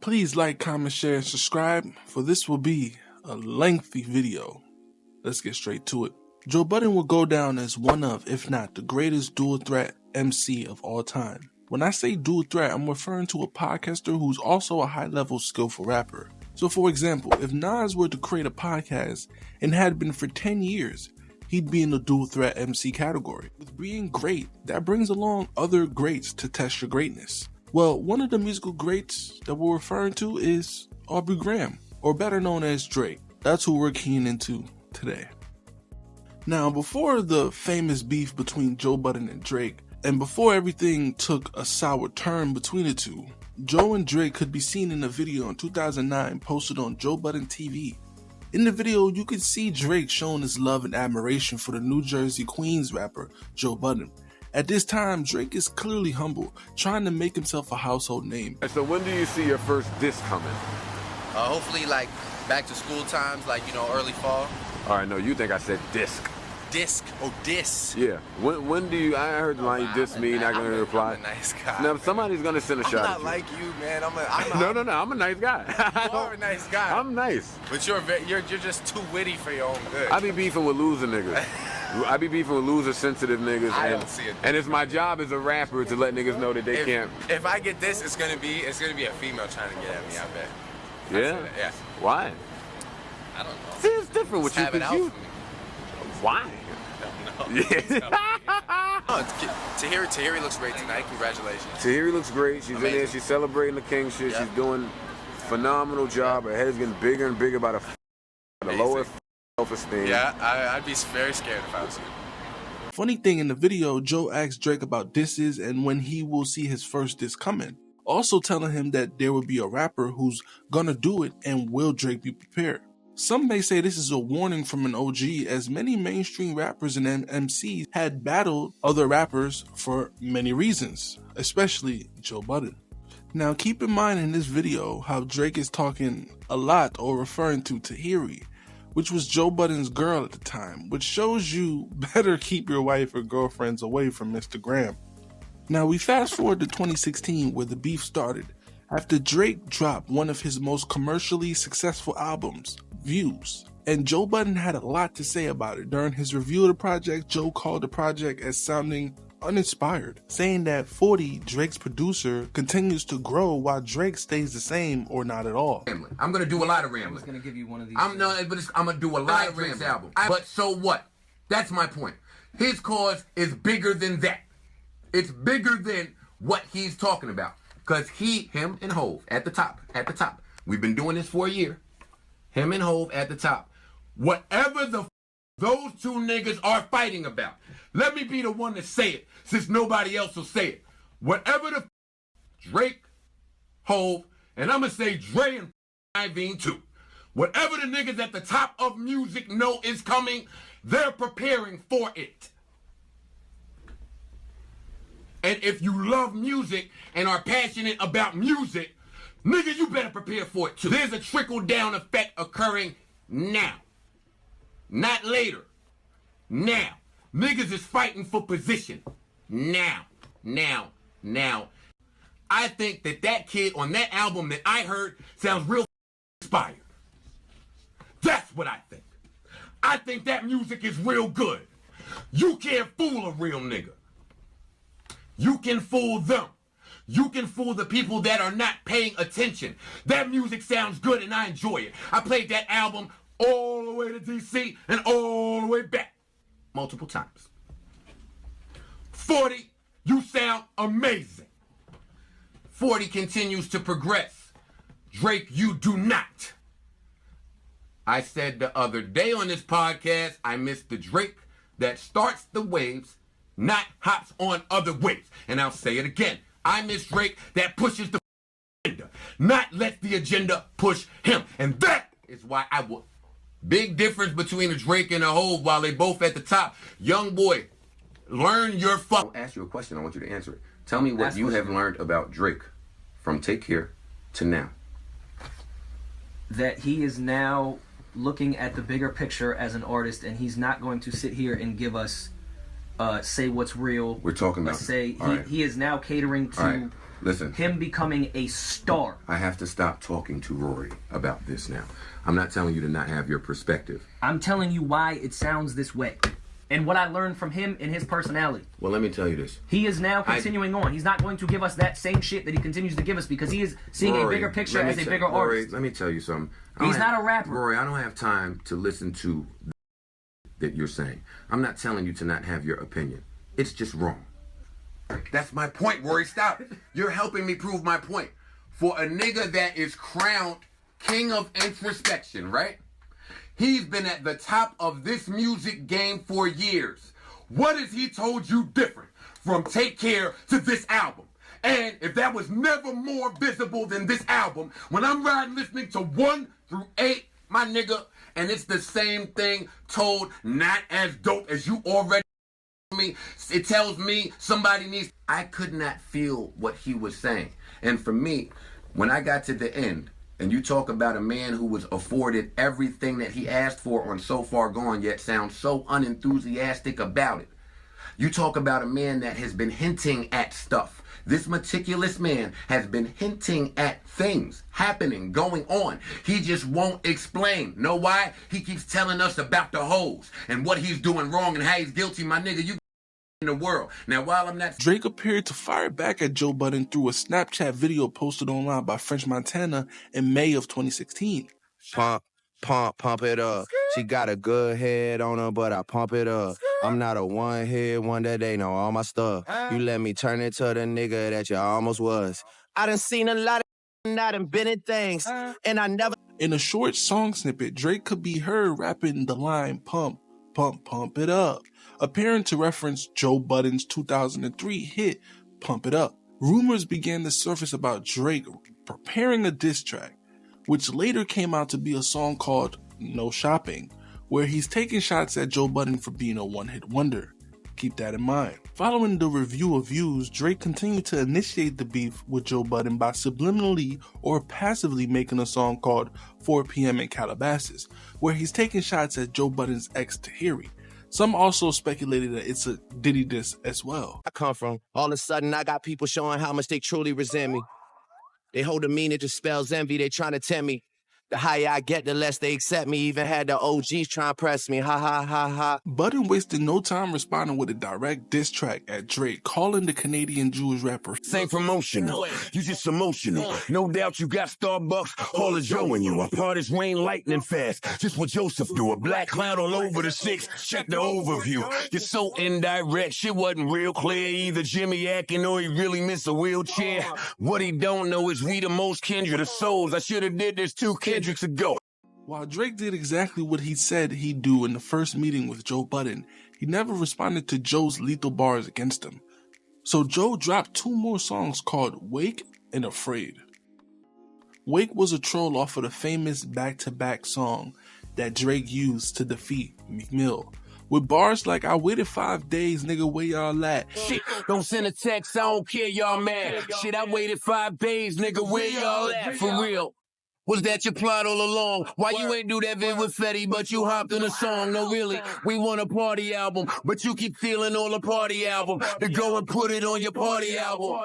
Please like, comment, share, and subscribe, for this will be a lengthy video. Let's get straight to it. Joe Budden will go down as one of, if not the greatest dual threat MC of all time. When I say dual threat, I'm referring to a podcaster who's also a high-level skillful rapper. So for example, if Nas were to create a podcast and had been for 10 years, he'd be in the dual threat MC category. With being great, that brings along other greats to test your greatness. Well, one of the musical greats that we're referring to is Aubrey Graham, or better known as Drake. That's who we're keying into today. Now, before the famous beef between Joe Budden and Drake, and before everything took a sour turn between the two, Joe and Drake could be seen in a video in 2009 posted on Joe Budden TV. In the video, you can see Drake showing his love and admiration for the New Jersey Queens rapper Joe Budden. At this time, Drake is clearly humble, trying to make himself a household name. So when do you see your first disc coming? Hopefully like back to school times, like, you know, early fall. All right, no, you think I said disc. Disc or diss? Yeah. When do you, I heard the line diss me, not gonna reply. I'm a nice guy. Now, somebody's gonna send a shot at you. I'm not like you, man. No, I'm a nice guy. You are a nice guy. I'm nice. But you're just too witty for your own good. I be beefing with loser niggas. I be beefing with loser sensitive niggas. I don't see it. And it's my job as a rapper to let niggas know that they can't. If I get this, it's gonna be a female trying to get at me, I bet. Yeah? Yeah. Why? I don't know. See, it's different with you. Have it out for me. Why? Yeah. Tahiri looks great tonight. Congratulations. Tahiri looks great. She's amazing. In there. She's celebrating the king shit. Yep. She's doing a phenomenal job. Her head is getting bigger and bigger by the lower self-esteem. Yeah, I'd be very scared if I was you. Funny thing, in the video, Joe asks Drake about disses and when he will see his first diss coming. Also telling him that there will be a rapper who's gonna do it, and will Drake be prepared. Some may say this is a warning from an OG, as many mainstream rappers and MCs had battled other rappers for many reasons, especially Joe Budden. Now keep in mind in this video how Drake is talking a lot or referring to Tahiri, which was Joe Budden's girl at the time, which shows you better keep your wife or girlfriends away from Mr. Graham. Now we fast forward to 2016 where the beef started, after Drake dropped one of his most commercially successful albums, Views, and Joe Budden had a lot to say about it. During his review of the project, Joe called the project as sounding uninspired, saying that 40, Drake's producer, continues to grow while Drake stays the same or not at all. I'm gonna do a lot of rambling. I was gonna give you one of these. I'm gonna do a lot of Drake's album. But so what? That's my point. His cause is bigger than that. It's bigger than what he's talking about. Because him and Hov at the top. We've been doing this for a year. Him and Hov at the top. Whatever those two niggas are fighting about, let me be the one to say it, since nobody else will say it. Whatever the Drake, Hov, and I'm going to say Dre and Iveen too. Whatever the niggas at the top of music know is coming, they're preparing for it. And if you love music and are passionate about music, nigga, you better prepare for it too. There's a trickle-down effect occurring now. Not later. Now. Niggas is fighting for position. Now. I think that kid on that album that I heard sounds real inspired. That's what I think. I think that music is real good. You can't fool a real nigga. You can fool them. You can fool the people that are not paying attention. That music sounds good and I enjoy it. I played that album all the way to DC and all the way back multiple times. 40, you sound amazing. 40 continues to progress. Drake, you do not. I said the other day on this podcast, I miss the Drake that starts the waves, not hops on other waves. And I'll say it again. I miss Drake that pushes the agenda, not let the agenda push him. And that is why I will. Big difference between a Drake and a Hov while they both at the top. Young boy, learn your fuck. I'll ask you a question. I want you to answer it. Tell me what you have learned about Drake from Take Care to now. That he is now looking at the bigger picture as an artist, and he's not going to sit here and give us say what's real. We're talking about he is now catering to Listen. him becoming a star. I have to stop talking to Rory about this now. I'm not telling you to not have your perspective. I'm telling you why it sounds this way. And what I learned from him and his personality. Well, let me tell you this. He is now continuing on. He's not going to give us that same shit that he continues to give us because he is seeing Rory, a bigger picture as a bigger artist. Let me tell you something. He's not a rapper. Rory, I don't have time to listen to that you're saying. I'm not telling you to not have your opinion. It's just wrong. That's my point, Rory. Stop. You're helping me prove my point. For a nigga that is crowned king of introspection, right? He's been at the top of this music game for years. What has he told you different from Take Care to this album? And if that was never more visible than this album, when I'm riding listening to 1 through 8, my nigga, and it's the same thing told not as dope as you already me. It tells me somebody needs. I could not feel what he was saying. And for me, when I got to the end, and you talk about a man who was afforded everything that he asked for on So Far Gone, yet sounds so unenthusiastic about it. You talk about a man that has been hinting at stuff. This meticulous man has been hinting at things happening, going on. He just won't explain. Know why? He keeps telling us about the hoes and what he's doing wrong and how he's guilty. My nigga, you in the world. Now, while I'm not... Drake appeared to fire back at Joe Budden through a Snapchat video posted online by French Montana in May of 2016. Pump it up. She got a good head on her, but I pump it up. I'm not a one-hit wonder, they know all my stuff. You let me turn into the nigga that you almost was. I done seen a lot of I done been in things, and I never... In a short song snippet, Drake could be heard rapping the line pump it up, appearing to reference Joe Budden's 2003 hit Pump It Up. Rumors began to surface about Drake preparing a diss track, which later came out to be a song called No Shopping, where he's taking shots at Joe Budden for being a one-hit wonder. Keep that in mind. Following the review of views, Drake continued to initiate the beef with Joe Budden by subliminally or passively making a song called 4 p.m. in Calabasas, where he's taking shots at Joe Budden's ex Tahiri. Some also speculated that it's a Diddy diss as well. I come from, all of a sudden I got people showing how much they truly resent me. They hold a meaning to spells envy, they trying to tempt me. The higher I get, the less they accept me. Even had the OGs trying to press me. Ha ha ha ha. Budden wasted no time responding with a direct diss track at Drake, calling the Canadian Jewish rapper Ain't promotional, you just emotional. No doubt you got Starbucks, all of Joe in you. Our parties rain lightning fast, just what Joseph do. A black cloud all over the 6, check the overview. You're so indirect, shit wasn't real clear. Either Jimmy acting or he really missed a wheelchair. What he don't know is we the most kindred of souls. I should have did this too, Kendricks ago. While Drake did exactly what he said he'd do in the first meeting with Joe Budden, he never responded to Joe's lethal bars against him. So Joe dropped 2 more songs called Wake and Afraid. Wake was a troll off of the famous back-to-back song that Drake used to defeat Meek Mill, with bars like, I waited 5 days, nigga, where y'all at? Shit, don't send a text, I don't care, y'all mad. Shit, I waited 5 days, nigga, where y'all at? For real. Was that your plot all along? Why you ain't do that vid with Fetty, but you hopped in a song? No, really, we want a party album, but you keep feeling all a party album. To go and put it on your party album.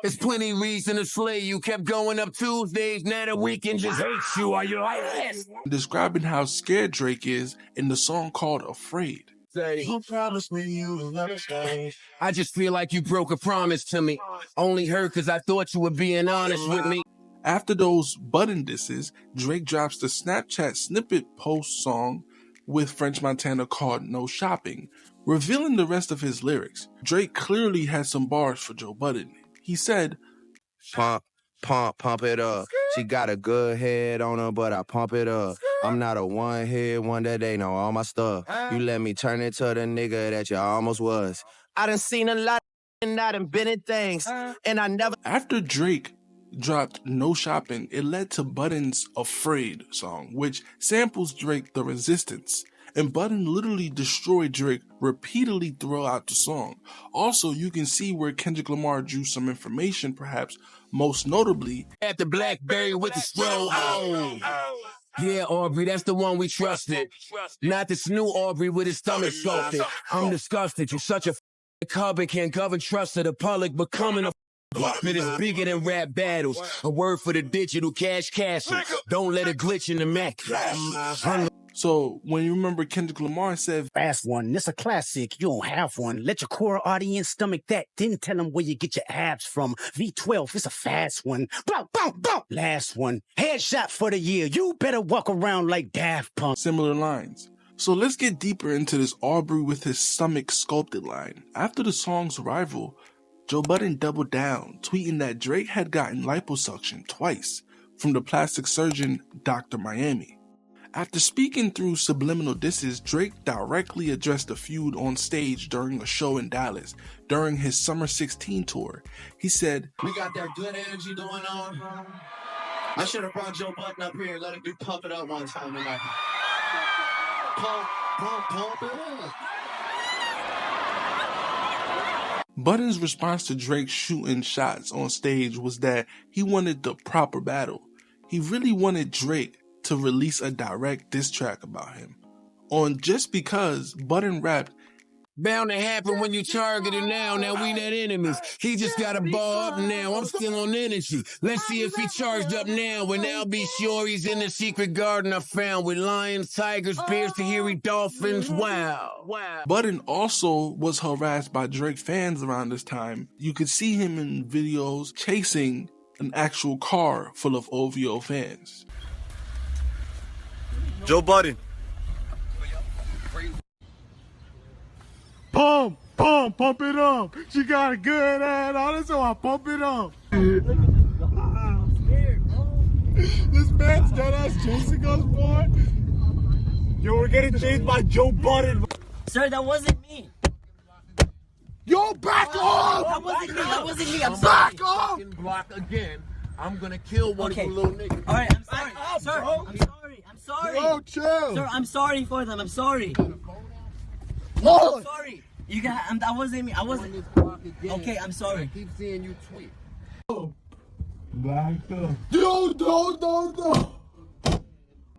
There's plenty reason to slay you. Kept going up Tuesdays, now the weekend just hates you. Are you like this? Describing how scared Drake is in the song called Afraid. You promised me you would never stay. I just feel like you broke a promise to me. Only hurt cause I thought you were being honest with me. After those Budden disses, Drake drops the Snapchat snippet post song with French Montana called No Shopping, revealing the rest of his lyrics. Drake clearly had some bars for Joe Budden. He said, Pump it up. She got a good head on her, but I pump it up. I'm not a one-hit wonder, they know all my stuff. You let me turn into the nigga that you almost was. I done seen a lot and I done been in things, and I never... After Drake dropped No Shopping, it led to Budden's Afraid song, which samples Drake The Resistance, and Budden literally destroyed Drake repeatedly throughout the song. Also, you can see where Kendrick Lamar drew some information, perhaps most notably at the Blackberry with the stroll on. Yeah, Aubrey, that's the one we trusted. Not this new Aubrey with his stomach salted. I'm disgusted. You're such a carbon can't govern trust of the public, becoming a Man, it's bigger than rap battles. A word for the digital cash castle. Don't let it glitch in the Mac. So when you remember Kendrick Lamar said, Fast one, this a classic, you don't have one. Let your core audience stomach that, then tell them where you get your abs from. V12, it's a fast one. Boom, boom, boom. Last one, headshot for the year. You better walk around like Daft Punk. similar lines. So let's get deeper into this Aubrey with his stomach sculpted line. After the song's arrival, Joe Budden doubled down, tweeting that Drake had gotten liposuction twice from the plastic surgeon Dr. Miami. After speaking through subliminal disses, Drake directly addressed the feud on stage during a show in Dallas during his Summer 16 tour. He said, "We got that good energy going on. I should have brought Joe Budden up here and let him do Pump It Up one time tonight. Pump it up." Budden's response to Drake shooting shots on stage was that he wanted the proper battle. He really wanted Drake to release a direct diss track about him. On Just Because, Budden rapped, Bound to happen when you target it now. Now we not enemies. He just got a ball up now. I'm still on energy. Let's see if he charged up now. And I'll be sure he's in the secret garden I found with lions, tigers, bears, Tahiri dolphins. Wow. Budden also was harassed by Drake fans around this time. You could see him in videos chasing an actual car full of OVO fans. Joe Budden. Pump it up. She got a good head on it, so I pump it up. This man's dead ass chasing us, boy. Yo, we're getting chased by Joe Budden. Sir, that wasn't me. Yo, back off! That wasn't me. I'm back sorry. off! Block again. I'm gonna kill one of you little niggas. All right, I'm sorry. Sir, I'm sorry. I'm sorry. Yo, chill. Sir, I'm sorry for them. I'm sorry. Lord. I'm sorry. You got. That wasn't me. I wasn't. Okay, I'm sorry. I keep seeing you tweet. Back up. No.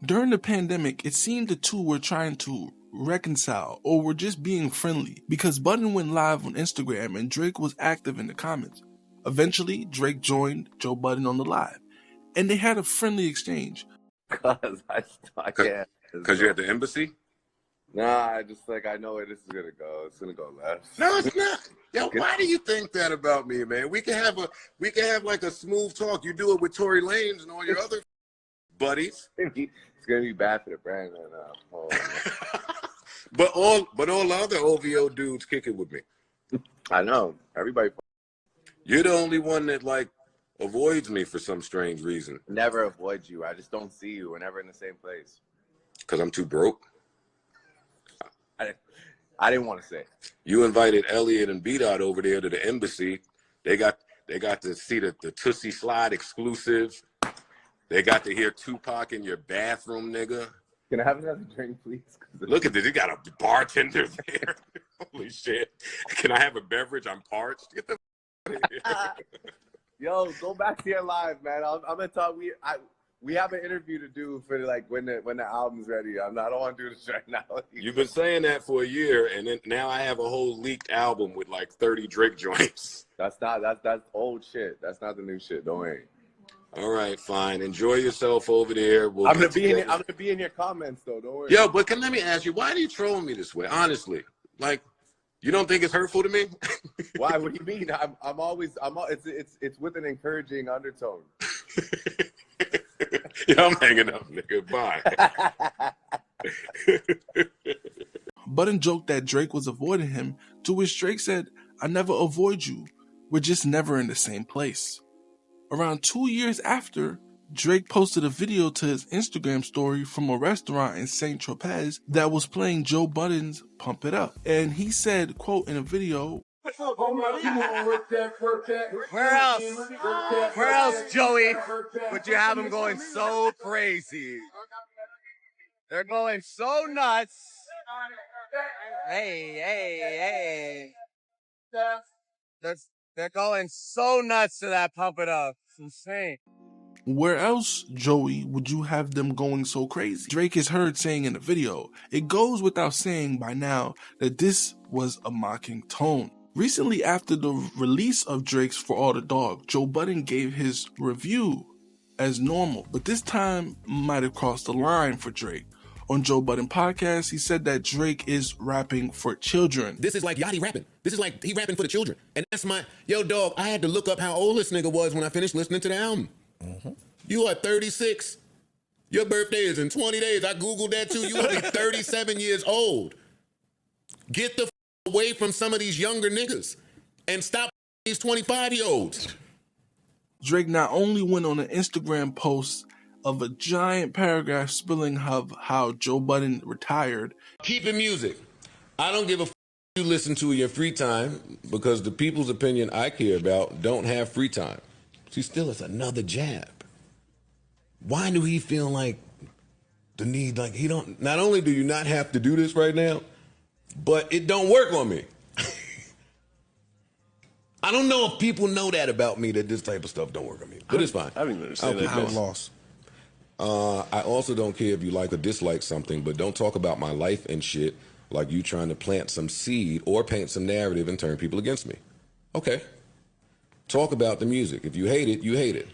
During the pandemic, it seemed the two were trying to reconcile or were just being friendly because Budden went live on Instagram and Drake was active in the comments. Eventually, Drake joined Joe Budden on the live, and they had a friendly exchange. Cause I can't. Because you're at the embassy? Nah, I just I know where this is gonna go. It's gonna go left. No, it's not. Yo, why do you think that about me, man? We can have like a smooth talk. You do it with Tory Lanez and all your other buddies. It's gonna be bad for the brand right now. Oh, but all the other OVO dudes kick it with me. I know. Everybody. You're the only one that avoids me for some strange reason. Never avoid you. I just don't see you. We're never in the same place. Because I'm too broke. I didn't want to say. You invited Elliot and B-Dot over there to the embassy. They got to see the Tootsie Slide exclusive. They got to hear Tupac in your bathroom, nigga. Can I have another drink, please? Look at this. You got a bartender there. Holy shit. Can I have a beverage? I'm parched. Get the Yo, go back to your live, man. I'm gonna talk. We have an interview to do for when the album's ready. I don't want to do this right now. You've been saying that for a year, and then now I have a whole leaked album with 30 Drake joints. That's old shit. That's not the new shit. Don't worry. All right, fine. Enjoy yourself over there. I'm gonna be in your comments though. Don't worry. Yo, but let me ask you, why are you trolling me this way? Honestly, you don't think it's hurtful to me? Why? What do you mean? It's with an encouraging undertone. Yeah, I'm hanging up, nigga. Bye. Budden joked that Drake was avoiding him, to which Drake said, "I never avoid you. We're just never in the same place." Around 2 years after, Drake posted a video to his Instagram story from a restaurant in St. Tropez that was playing Joe Budden's Pump It Up. And he said, quote, in a video, Where else, Joey, would you have them going so crazy? They're going so nuts. Hey. They're going so nuts to that Pump It Up. It's insane. where else, Joey, would you have them going so crazy? Drake is heard saying in the video, it goes without saying by now that this was a mocking tone. Recently, after the release of Drake's For All the Dog, Joe Budden gave his review as normal, but this time might have crossed the line for Drake. On Joe Budden podcast, he said that Drake is rapping for children. This is like Yachty rapping. This is like he rapping for the children. And that's yo dog, I had to look up how old this nigga was when I finished listening to the album. You are 36. Your birthday is in 20 days. I Googled that too. You will be 37 years old. Get the away from some of these younger niggas and stop these 25-year-olds. Drake not only went on an Instagram post of a giant paragraph spilling of how Joe Budden retired. Keep it music. I don't give a you listen to in your free time because the people's opinion I care about don't have free time. See, still it's another jab. Why do he feel like the need, like he don't, not only do you not have to do this right now, but it don't work on me. I don't know if people know that about me, that this type of stuff don't work on me, but it's fine. I don't even understand that. I'm lost. I also don't care if you like or dislike something, but don't talk about my life and shit like you trying to plant some seed or paint some narrative and turn people against me. Okay. Talk about the music. If you hate it, you hate it.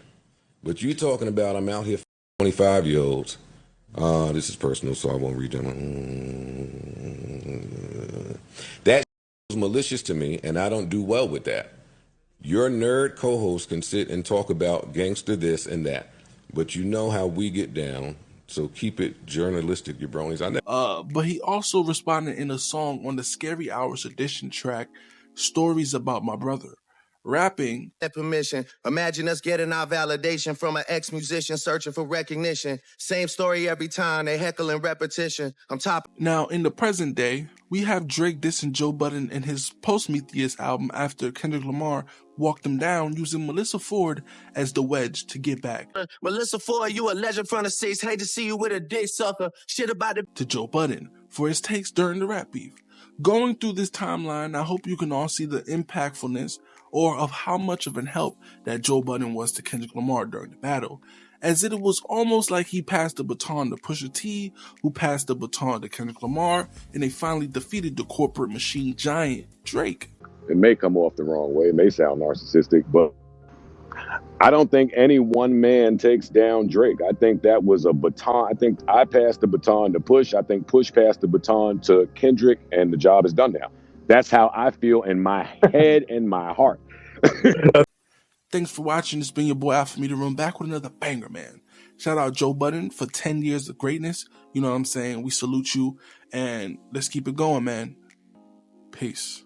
But you talking about I'm out here 25-year-olds. This is personal, so I won't read them. That was malicious to me, and I don't do well with that. Your nerd co-host can sit and talk about gangster this and that, but you know how we get down, so keep it journalistic, you bronies. But he also responded in a song on the Scary Hours edition track, Stories About My Brother. Rapping. That permission. Imagine us getting our validation from an ex-musician searching for recognition. Same story every time, they heckle and repetition. I'm top. Now, in the present day, we have Drake dissing Joe Budden in his Post-Metheus album after Kendrick Lamar walked him down using Melissa Ford as the wedge to get back. Melissa Ford, you a legend from the States. Hate to see you with a dick sucker. Shit about it. To Joe Budden for his takes during the rap beef. Going through this timeline, I hope you can all see the impactfulness or of how much of an help that Joe Budden was to Kendrick Lamar during the battle, as it was almost like he passed the baton to Pusha T, who passed the baton to Kendrick Lamar, and they finally defeated the corporate machine giant, Drake. It may come off the wrong way, it may sound narcissistic, but I don't think any one man takes down Drake. I think that was a baton. I think I passed the baton to Push. I think Push passed the baton to Kendrick, and the job is done now. That's how I feel in my head and my heart. Thanks for watching. It's been your boy Alpha Media Room, back with another banger, man. Shout out Joe Budden for 10 years of greatness. You know what I'm saying? We salute you, and let's keep it going, man. Peace.